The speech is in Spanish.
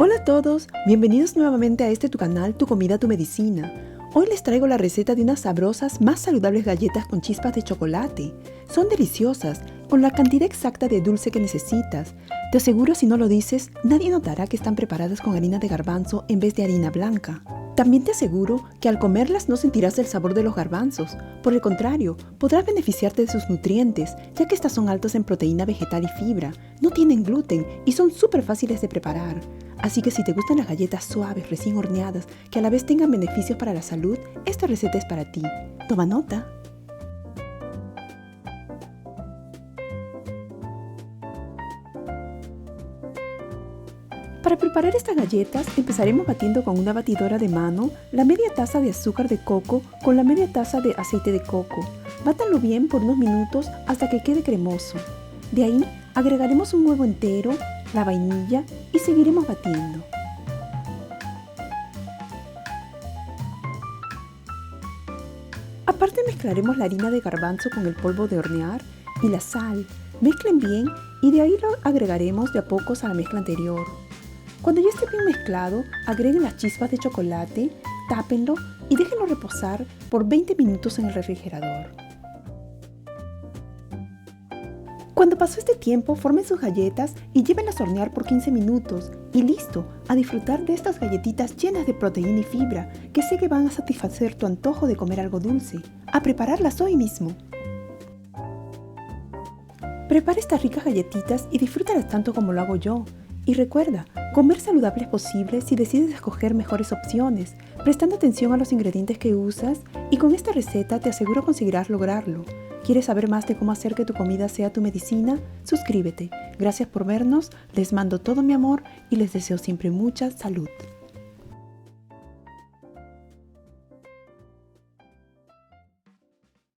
Hola a todos, bienvenidos nuevamente a tu canal, Tu Comida, Tu Medicina. Hoy les traigo la receta de unas sabrosas, más saludables galletas con chispas de chocolate. Son deliciosas, con la cantidad exacta de dulce que necesitas. Te aseguro, si no lo dices, nadie notará que están preparadas con harina de garbanzo en vez de harina blanca. También te aseguro que al comerlas no sentirás el sabor de los garbanzos. Por el contrario, podrás beneficiarte de sus nutrientes, ya que estas son altas en proteína vegetal y fibra, no tienen gluten y son súper fáciles de preparar. Así que si te gustan las galletas suaves, recién horneadas, que a la vez tengan beneficios para la salud, esta receta es para ti. Toma nota. Para preparar estas galletas, empezaremos batiendo con una batidora de mano la media taza de azúcar de coco con la media taza de aceite de coco. Bátanlo bien por unos minutos hasta que quede cremoso. De ahí, agregaremos un huevo entero, la vainilla y seguiremos batiendo. Aparte mezclaremos la harina de garbanzo con el polvo de hornear y la sal. Mezclen bien y de ahí lo agregaremos de a pocos a la mezcla anterior. Cuando ya esté bien mezclado, agreguen las chispas de chocolate, tápenlo y déjenlo reposar por 20 minutos en el refrigerador. Cuando pasó este tiempo, formen sus galletas y llévenlas a hornear por 15 minutos. Y listo, a disfrutar de estas galletitas llenas de proteína y fibra, que sé que van a satisfacer tu antojo de comer algo dulce. A prepararlas hoy mismo. Prepara estas ricas galletitas y disfrútalas tanto como lo hago yo. Y recuerda, comer saludable es posible si decides escoger mejores opciones, prestando atención a los ingredientes que usas, y con esta receta te aseguro conseguirás lograrlo. ¿Quieres saber más de cómo hacer que tu comida sea tu medicina? Suscríbete. Gracias por vernos, les mando todo mi amor y les deseo siempre mucha salud.